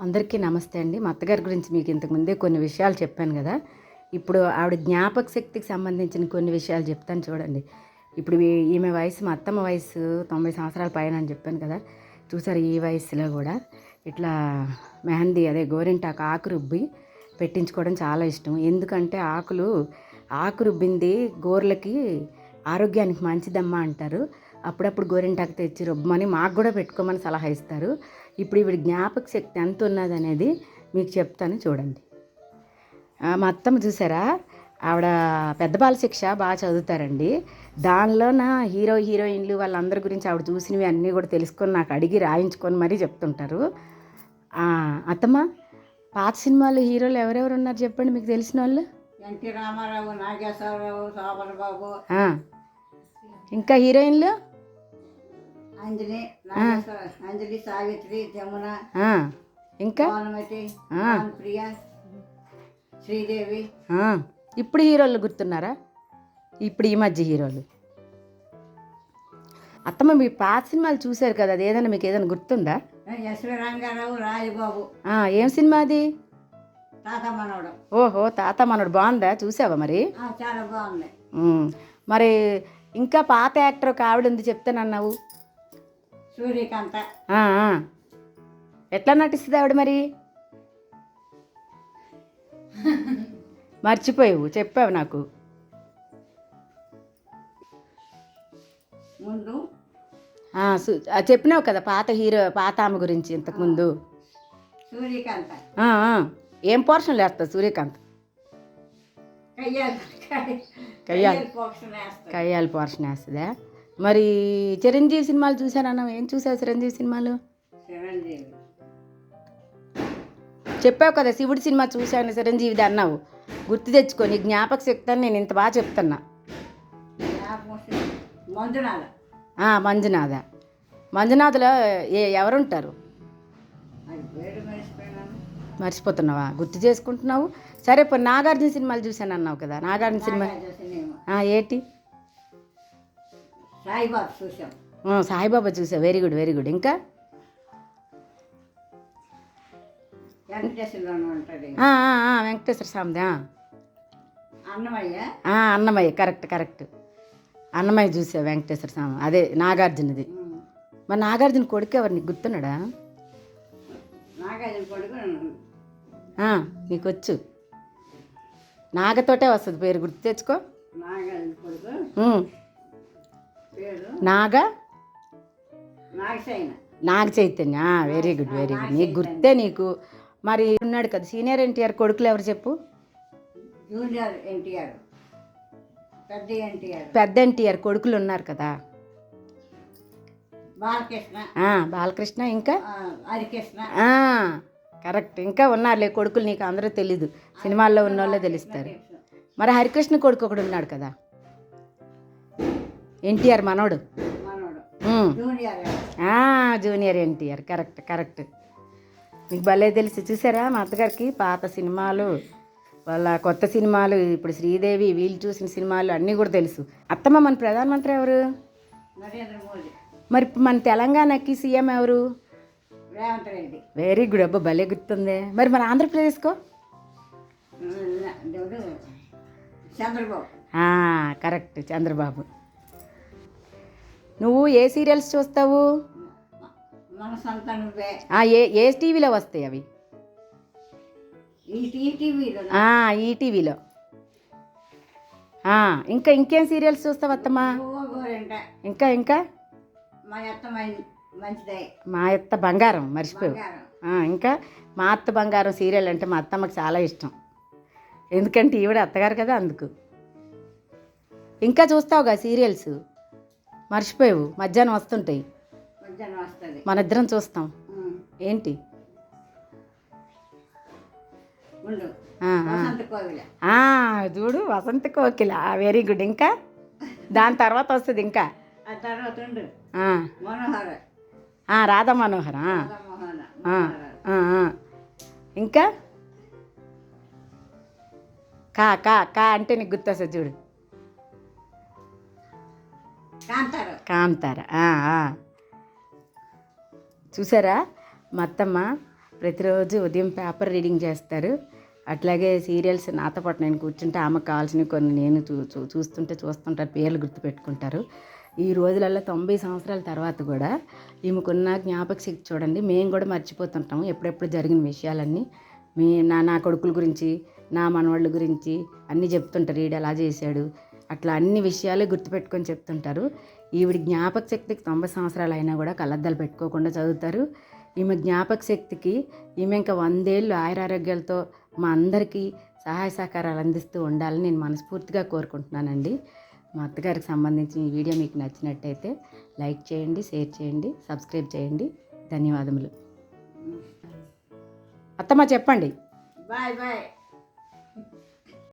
అందరికీ నమస్తే అండి. మా అత్తగారి గురించి మీకు ఇంతకుముందే కొన్ని విషయాలు చెప్పాను కదా. ఇప్పుడు ఆవిడ జ్ఞాపక శక్తికి సంబంధించిన కొన్ని విషయాలు చెప్తాను చూడండి. ఇప్పుడు ఈమె వయసు, మా అత్తమ్మ వయసు 90 సంవత్సరాల పైన అని చెప్పాను కదా. చూసారు, ఈ వయసులో కూడా ఇట్లా మెహందీ, అదే గోరింటాకు ఆకు రుబ్బి పెట్టించుకోవడం చాలా ఇష్టం. ఎందుకంటే ఆకు రుబ్బింది గోర్లకి ఆరోగ్యానికి మంచిదమ్మా అంటారు. అప్పుడప్పుడు గోరింటాకు తెచ్చి రుబ్బమని మాకు కూడా పెట్టుకోమని సలహా ఇస్తారు. ఇప్పుడు ఈవిడ జ్ఞాపక శక్తి ఎంత ఉన్నదనేది మీకు చెప్తాను చూడండి. మా అత్తమ్మ చూసారా, ఆవిడ పెద్ద బాల శిక్ష బాగా చదువుతారండి. దానిలోన హీరోయిన్లు వాళ్ళందరి గురించి ఆవిడ చూసినవి అన్నీ కూడా తెలుసుకొని నాకు అడిగి రాయించుకొని మరీ చెప్తుంటారు. అత్తమ్మ, పాత సినిమాలు హీరోలు ఎవరెవరు ఉన్నారు చెప్పండి, మీకు తెలిసిన వాళ్ళు. ఎన్టీ రామారావు, నాగేశ్వరరావు, శోభన్ బాబు. ఇంకా హీరోయిన్లు అంజలి, సావిత్రి, జమున, ఇంకా భానుమతి, ప్రియ, శ్రీదేవి. ఇప్పుడు హీరోలు గుర్తున్నారా? ఇప్పుడు ఈ మధ్య హీరోలు. అత్తమ్మ, మీ పాత సినిమాలు చూశారు కదా, అది ఏదైనా మీకు ఏదైనా గుర్తుందా? ఎస్వి రంగారావు, రాజబాబు. ఏం సినిమా అది? తాత మనవడు. ఓహో, తాత మనవడు. బాగుందా? చూసావా మరి? చాలా బాగుంది. మరి ఇంకా పాత యాక్టర్ ఒక ఆవిడ ఉంది చెప్తానన్నావు, సూర్యకాంత. ఎట్లా నటిస్తుంది ఆవిడ మరి? మర్చిపోయావు, చెప్పావు నాకు ముందు. చెప్పినావు కదా పాత ఆమె గురించి ఇంతకుముందు. సూర్యకాంత. ఏం పోర్షన్లు వేస్తుంది సూర్యకాంత్? కయ్యాలి పోర్షన్ వేస్తుందా? మరి చిరంజీవి సినిమాలు చూశానన్నావు, ఏం చూసావు చిరంజీవి సినిమాలు? చెప్పావు కదా, శివుడి సినిమా చూశాను చిరంజీవిది అన్నావు. గుర్తు తెచ్చుకొని జ్ఞాపక శక్తి అని నేను ఇంత బాగా చెప్తున్నా. మంజునాథలో ఎవరుంటారు? మర్చిపోతున్నావా? గుర్తు చేసుకుంటున్నావు. సరే, ఇప్పుడు నాగార్జున సినిమాలు చూశాను అన్నావు కదా, నాగార్జున సినిమా ఏంటి? సాయిబాబా చూసా. Very good, very good. ఇంకా వెంకటేశ్వర స్వామిది. అన్నమయ్య. కరెక్ట్. అన్నమయ్య చూసా. వెంకటేశ్వర స్వామి అదే నాగార్జునది. మరి నాగార్జున కొడుకు ఎవరు, నీకు గుర్తున్నాడా? నీకు వచ్చు, నాగతోటే వస్తుంది పేరు, గుర్తు తెచ్చుకో. నాగ చైతన్య. Very good. నీకు గుర్తే నీకు. మరి ఉన్నాడు కదా సీనియర్ ఎన్టీఆర్ కొడుకులు ఎవరు చెప్పు? జూనియర్ ఎన్టీఆర్, పెద్ద ఎన్టీఆర్ కొడుకులు ఉన్నారు కదా. బాలకృష్ణ ఇంకా హరికృష్ణ. కరెక్ట్. ఇంకా ఉన్నారులే కొడుకులు, నీకు అందరూ తెలీదు, సినిమాల్లో ఉన్న వాళ్ళే తెలుస్తారు. మరి హరికృష్ణ కొడుకు ఒకడు ఉన్నాడు కదా, ఎన్టీఆర్ మనోడు. జూనియర్ ఎన్టీఆర్. కరెక్ట్. మీకు భలే తెలిసి. చూసారా, మా అత్తగారికి పాత సినిమాలు, వాళ్ళ కొత్త సినిమాలు, ఇప్పుడు శ్రీదేవి వీళ్ళు చూసిన సినిమాలు అన్నీ కూడా తెలుసు. అత్తమ్మ, మన ప్రధానమంత్రి ఎవరు? నరేంద్ర మోదీ. మరి మన తెలంగాణకి సీఎం ఎవరు? రేవంత్ రెడ్డి. Very good. అబ్బా, భలే గుర్తుంది. మరి మన ఆంధ్రప్రదేశ్కో? చంద్రబాబు. కరెక్ట్, చంద్రబాబు. నువ్వు ఏ సీరియల్స్ చూస్తావు? ఏ టీవీలో వస్తాయి అవి? ఈటీవీలో. ఇంకేం సీరియల్స్ చూస్తావు అత్తమ్మా? ఇంకా మా అత్త బంగారం. మర్చిపోయావు. ఇంకా మా అత్త బంగారం సీరియల్ అంటే మా అత్తమ్మకి చాలా ఇష్టం. ఎందుకంటే ఈవిడ అత్తగారు కదా, అందుకు. ఇంకా చూస్తావుగా సీరియల్స్? మర్చిపోయావు, మధ్యాహ్నం వస్తుంటాయి, మన ఇద్దరం చూస్తాం. ఏంటి? చూడు, వసంత కోకిల. Very good. ఇంకా దాని తర్వాత వస్తుంది. ఇంకా రాధా మనోహర్. ఇంకా కా అంటే నీకు గుర్తొస్తుంది చూడు, కాంతార. చూసారా, మా అత్తమ్మ ప్రతిరోజు ఉదయం పేపర్ రీడింగ్ చేస్తారు. అట్లాగే సీరియల్స్ నాతో పాటు నేను కూర్చుంటే ఆమెకు కావాల్సినవి కొన్ని నేను చూస్తుంటారు, పేర్లు గుర్తుపెట్టుకుంటారు. ఈ రోజులలో 90 సంవత్సరాల తర్వాత కూడా ఈమెకున్న జ్ఞాపక శక్తి చూడండి. మేము కూడా మర్చిపోతుంటాము ఎప్పుడెప్పుడు జరిగిన విషయాలన్నీ. నా కొడుకుల గురించి, నా మనవాళ్ళ గురించి అన్నీ చెప్తుంటారు. ఈడు అలా చేశాడు, అట్లా అన్ని విషయాలు గుర్తుపెట్టుకొని చెప్తుంటారు. ఈవిడ జ్ఞాపక శక్తికి 90 సంవత్సరాలు అయినా కూడా కళ్ళద్దాలు పెట్టుకోకుండా చదువుతారు. ఈమె జ్ఞాపక శక్తికి ఈమె ఇంకా 100 ఏళ్ళు ఆయురారోగ్యాలతో మా అందరికీ సహాయ సహకారాలు అందిస్తూ ఉండాలని నేను మనస్ఫూర్తిగా కోరుకుంటున్నానండి. మా అత్తగారికి సంబంధించిన ఈ వీడియో మీకు నచ్చినట్టయితే లైక్ చేయండి, షేర్ చేయండి, సబ్స్క్రైబ్ చేయండి. ధన్యవాదములు. అత్తమ్మ చెప్పండి. Bye bye.